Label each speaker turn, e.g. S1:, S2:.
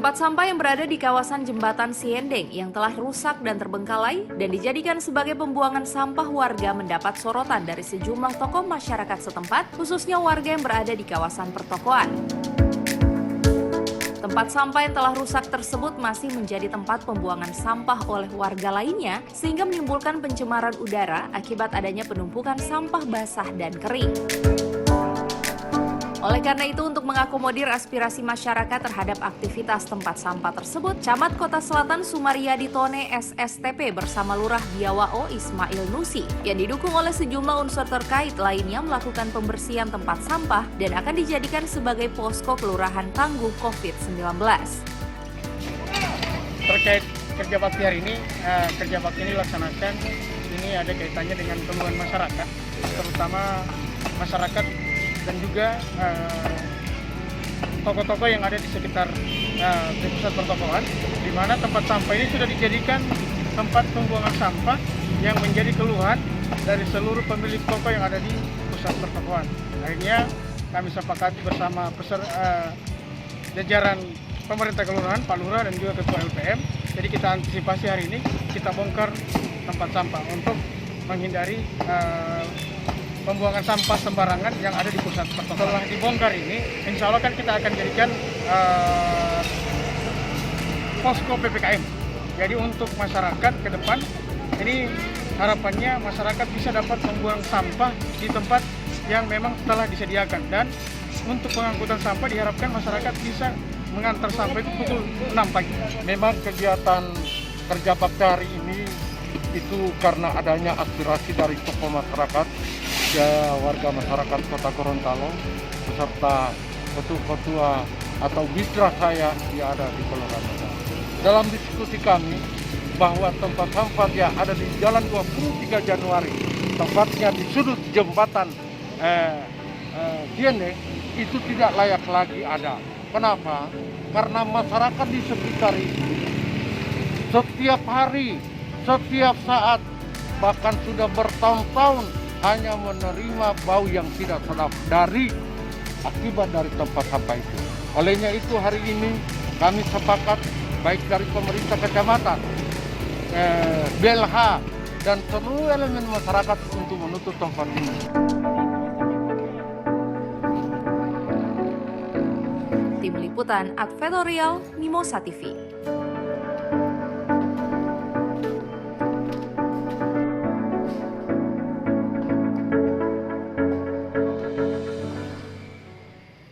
S1: Tempat sampah yang berada di kawasan Jembatan Siendeng yang telah rusak dan terbengkalai dan dijadikan sebagai pembuangan sampah warga mendapat sorotan dari sejumlah tokoh masyarakat setempat, khususnya warga yang berada di kawasan pertokoan. Tempat sampah yang telah rusak tersebut masih menjadi tempat pembuangan sampah oleh warga lainnya, sehingga menimbulkan pencemaran udara akibat adanya penumpukan sampah basah dan kering. Oleh karena itu, untuk mengakomodir aspirasi masyarakat terhadap aktivitas tempat sampah tersebut, Camat Kota Selatan Sumaryadi Tone SSTP bersama Lurah Biawao Ismail Nusi yang didukung oleh sejumlah unsur terkait lainnya melakukan pembersihan tempat sampah dan akan dijadikan sebagai posko kelurahan tangguh COVID-19.
S2: Terkait kerja bakti hari ini, kerja bakti ini dilaksanakan, ini ada kaitannya dengan keluhan masyarakat, terutama masyarakat dan juga toko-toko yang ada di sekitar pusat pertokoan, di mana tempat sampah ini sudah dijadikan tempat pembuangan sampah yang menjadi keluhan dari seluruh pemilik toko yang ada di pusat pertokoan. Akhirnya kami sepakati bersama jajaran pemerintah kelurahan, Pak Lurah dan juga Ketua LPM. Jadi kita antisipasi hari ini, kita bongkar tempat sampah untuk menghindari pembuangan sampah sembarangan yang ada di pusat pertokoan. Setelah dibongkar ini, insya Allah kan kita akan jadikan posko PPKM. Jadi untuk masyarakat ke depan, ini harapannya masyarakat bisa dapat membuang sampah di tempat yang memang telah disediakan. Dan untuk pengangkutan sampah diharapkan masyarakat bisa mengantar sampah itu pukul 6 pagi.
S3: Memang kegiatan kerja bakti hari ini itu karena adanya aspirasi dari tokoh masyarakat, warga masyarakat Kota Gorontalo beserta ketua-ketua atau mitra saya yang ada di Kelurahan. Dalam diskusi kami bahwa tempat sampah yang ada di Jalan 23 Januari, tempatnya di sudut jembatan Siendeng, itu tidak layak lagi ada. Kenapa? Karena masyarakat di sekitar itu setiap hari, setiap saat, bahkan sudah bertahun-tahun hanya menerima bau yang tidak sedap dari akibat dari tempat sampah itu. Olehnya itu hari ini kami sepakat baik dari pemerintah kecamatan, BLH dan seluruh elemen masyarakat untuk menutup tempat ini.
S1: Tim Liputan Advertorial Mimosa TV.